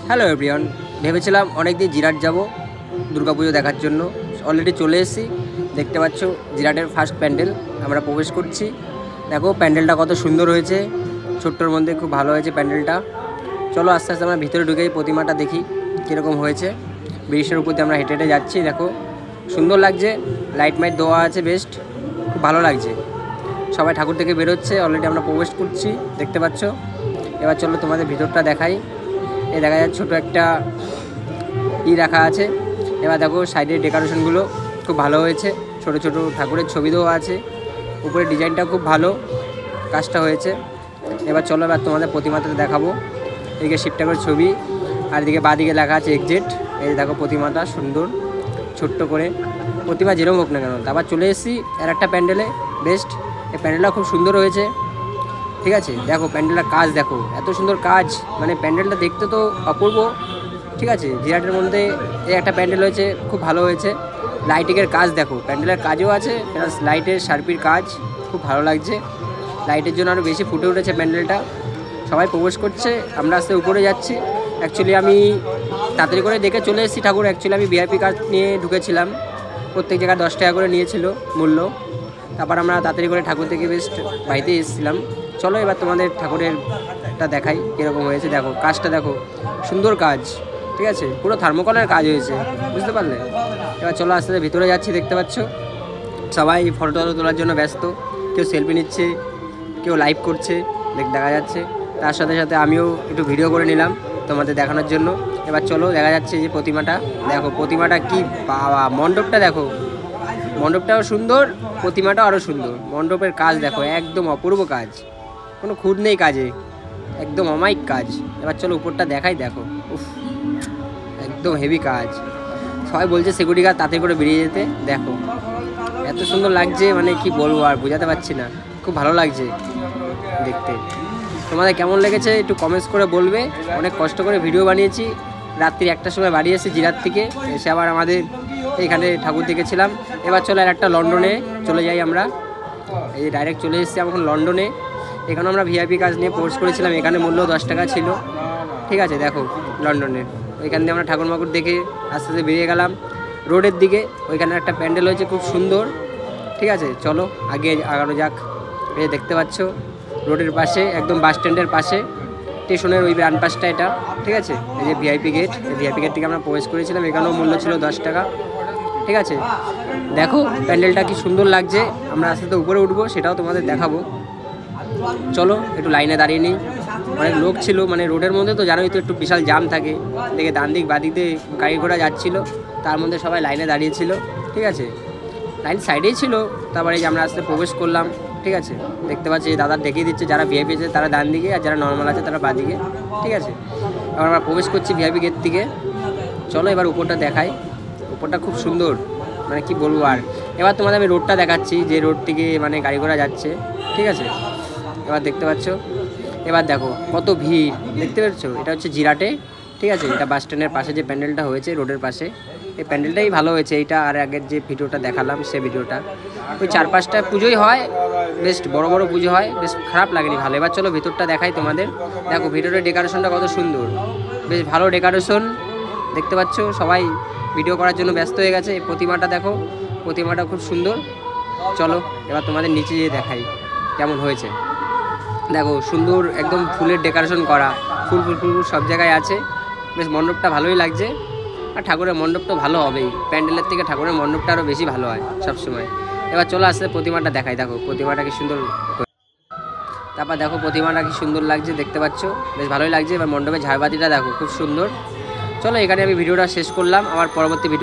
Hello everyone, ভেবেছিলাম অনেকদিন জিরাট যাব দুর্গাপুজো দেখার জন্য। অলরেডি চলে এসেছি। দেখতে পাচ্ছ জিরাটের ফার্স্ট প্যান্ডেল আমরা প্রবেশ করছি। দেখো প্যান্ডেলটা কত সুন্দর হয়েছে, ছোট্টর মধ্যে খুব ভালো হয়েছে প্যান্ডেলটা। চলো আস্তে আস্তে আমরা ভিতরে ঢুকেই প্রতিমাটা দেখি কীরকম হয়েছে। ব্রিজের উপর দিয়ে আমরা হেঁটে হেঁটে যাচ্ছি। দেখো সুন্দর লাগছে, লাইট মাইট দেওয়া আছে, বেস্ট, খুব ভালো লাগছে। সবাই ঠাকুর থেকে বেরোচ্ছে, অলরেডি আমরা প্রবেশ করছি, দেখতে পাচ্ছ। এবার চলো তোমাদের ভিতরটা দেখাই। এই দেখা যাচ্ছে ছোটো একটা রাখা আছে। এবার দেখো সাইডের ডেকোরেশনগুলো খুব ভালো হয়েছে, ছোট ছোট ঠাকুরের ছবি দেওয়া আছে, উপরে ডিজাইনটা খুব ভালো কাজটা হয়েছে। এবার চলো এবার তোমাদের প্রতিমাটা দেখাবো। এদিকে শিব ঠাকুরের ছবি, আর এদিকে বাঁদিকে লেখা আছে এক্সিট। এই দেখো প্রতিমাটা সুন্দর ছোট্ট করে, প্রতিমা যেরকম হোক না কেন। তারপর চলে এসেছি আর একটা প্যান্ডেলে, বেস্ট। এই প্যান্ডেলটা খুব সুন্দর হয়েছে, ঠিক আছে। দেখো প্যান্ডেলটার কাজ দেখো, এত সুন্দর কাজ, মানে প্যান্ডেলটা দেখতে তো অপূর্ব, ঠিক আছে। জিরাটের মধ্যে এই একটা প্যান্ডেল হয়েছে, খুব ভালো হয়েছে। লাইটিংয়ের কাজ দেখো, প্যান্ডেলের কাজও আছে প্লাস লাইটের শার্পির কাজ, খুব ভালো লাগছে। লাইটের জন্য আরও বেশি ফুটে উঠেছে প্যান্ডেলটা। সবাই প্রবেশ করছে, আমরা আস্তে উপরে যাচ্ছি। অ্যাকচুয়ালি আমি তাড়াতাড়ি করে দেখে চলে এসেছি ঠাকুর। অ্যাকচুয়ালি আমি ভিআইপি কার্ড নিয়ে ঢুকেছিলাম, প্রত্যেক জায়গায় 10 টাকা করে নিয়েছিল মূল্য। তারপর আমরা তাড়াতাড়ি করে ঠাকুর থেকে বেস্ট বাড়িতে এসেছিলাম। চলো এবার তোমাদের ঠাকুরেরটা দেখাই কীরকম হয়েছে। দেখো কাজটা দেখো, সুন্দর কাজ, ঠিক আছে, পুরো থার্মোকলের কাজ হয়েছে, বুঝতে পারলে। এবার চলো আস্তে আস্তে ভিতরে যাচ্ছি। দেখতে পাচ্ছ সবাই ফটো তোলার জন্য ব্যস্ত, কেউ সেলফি নিচ্ছে, কেউ লাইভ করছে, দেখা যাচ্ছে। তার সাথে সাথে আমিও একটু ভিডিও করে নিলাম তোমাদের দেখানোর জন্য। এবার চলো দেখা যাচ্ছে যে প্রতিমাটা দেখো, প্রতিমাটা কি বাবা, মণ্ডপটা দেখো, মণ্ডপটাও সুন্দর, প্রতিমাটাও আরও সুন্দর। মণ্ডপের কাজ দেখো, একদম অপূর্ব কাজ, কোনো খুঁত নেই কাজে, একদম অমায়িক কাজ। এবার চলো উপরটা দেখাই, দেখো উফ, একদম হেভি কাজ। সবাই বলছে সিকিউরিটি গার্ড তাতে করে বেরিয়ে যেতে। দেখো এত সুন্দর লাগছে, মানে কি বলবো আর বোঝাতে পারছি না, খুব ভালো লাগছে দেখতে। তোমাদের কেমন লেগেছে একটু কমেন্টস করে বলবে। অনেক কষ্ট করে ভিডিও বানিয়েছি, রাত্রি 1টার সময় বাড়ি এসে জিরাট থেকে এসে আবার আমাদের এইখানে ঠাকুর দেখেছিলাম। এবার চলো আর একটা লন্ডনে চলে যাই আমরা। এই যে ডাইরেক্ট চলে এসেছি এখন লন্ডনে। এখানে আমরা ভিআইপি কাজ নিয়ে পোস্ট করেছিলাম, এখানে মূল্য 10 টাকা ছিল, ঠিক আছে। দেখো লন্ডনের ওইখান দিয়ে আমরা ঠাকুর মাকুর দেখে আস্তে আস্তে বেরিয়ে গেলাম রোডের দিকে। ওইখানে একটা প্যান্ডেল হয়েছে খুব সুন্দর, ঠিক আছে। চলো আগে আগানো যাক। এই দেখতে পাচ্ছ রোডের পাশে, একদম বাস স্ট্যান্ডের পাশে, স্টেশনের ওই ডান পাশটা এটা, ঠিক আছে। এই যে ভিআইপি গেট, এই ভিআইপি গেট থেকে আমরা প্রবেশ করেছিলাম, এখানেও মূল্য ছিল 10 টাকা, ঠিক আছে। দেখো প্যান্ডেলটা কি সুন্দর লাগছে। আমরা আস্তে আস্তে উপরে উঠবো, সেটাও তোমাদের দেখাবো। চলো একটু লাইনে দাঁড়িয়ে নিই, অনেক লোক ছিল, মানে রোডের মধ্যে তো জানোই তো একটু বিশাল জাম থাকে। দেখে ডান দিক বাঁ দিকে গাড়ি ঘোড়া যাচ্ছিলো, তার মধ্যে সবাই লাইনে দাঁড়িয়েছিল, ঠিক আছে। লাইন সাইডেই ছিল। তারপরে যে আমরা আস্তে প্রবেশ করলাম, ঠিক আছে। দেখতে পাচ্ছি দাদা দেখিয়ে দিচ্ছে, যারা ভিআইপি আছে তারা ডান দিকে, আর যারা নর্মাল আছে তারা বাঁ দিকে, ঠিক আছে। এবার আমরা প্রবেশ করছি ভিআইপি গেট থেকে। চলো এবার উপরটা দেখাই, উপরটা খুব সুন্দর, মানে কি বলবো আর। এবার তোমাদের আমি রোডটা দেখাচ্ছি, যে রোড থেকে মানে গাড়ি ঘোড়া যাচ্ছে, ঠিক আছে। এবার দেখতে পাচ্ছ, এবার দেখো কত ভিড়, দেখতে পাচ্ছ। এটা হচ্ছে জিরাটে, ঠিক আছে। এটা বাস স্ট্যান্ডের পাশে যে প্যান্ডেলটা হয়েছে রোডের পাশে, এই প্যান্ডেলটাই ভালো হয়েছে। এইটা আর আগের যে ভিডিওটা দেখালাম সে ভিডিওটা, ওই 4-5টা পুজোই হয়, বেশ বড় বড় পুজো হয়, বেশ খারাপ লাগেনি, ভালো। এবার চলো ভিতরটা দেখাই তোমাদের। দেখো ভিতরের ডেকোরেশনটা কত সুন্দর, বেশ ভালো ডেকোরেশন, দেখতে পাচ্ছ। সবাই ভিডিও করার জন্য ব্যস্ত হয়ে গেছে। এই প্রতিমাটা দেখো, প্রতিমাটা খুব সুন্দর। চলো এবার তোমাদের নিচে যেয়ে দেখাই কেমন হয়েছে। দেখো সুন্দর, একদম ফুলের ডেকোরেশন করা, ফুল ফুল ফুল সব জায়গায় আছে, বেশ মণ্ডপটা ভালোই লাগছে। আর ঠাকুরের মণ্ডপ তো ভালো হবেই, প্যান্ডেলের থেকে ঠাকুরের মণ্ডপটা আরও বেশি ভালো হয় সবসময়। এবার চলো আসতে প্রতিমাটা দেখাই। দেখো প্রতিমাটা কি সুন্দর, তারপর দেখো প্রতিমাটা কি সুন্দর লাগছে, দেখতে পাচ্ছ, বেশ ভালোই লাগছে। এবার মণ্ডপের ঝাড়বাতিটা দেখো খুব সুন্দর। চলো এখানে আমি ভিডিওটা শেষ করলাম, আমার পরবর্তী ভিডিও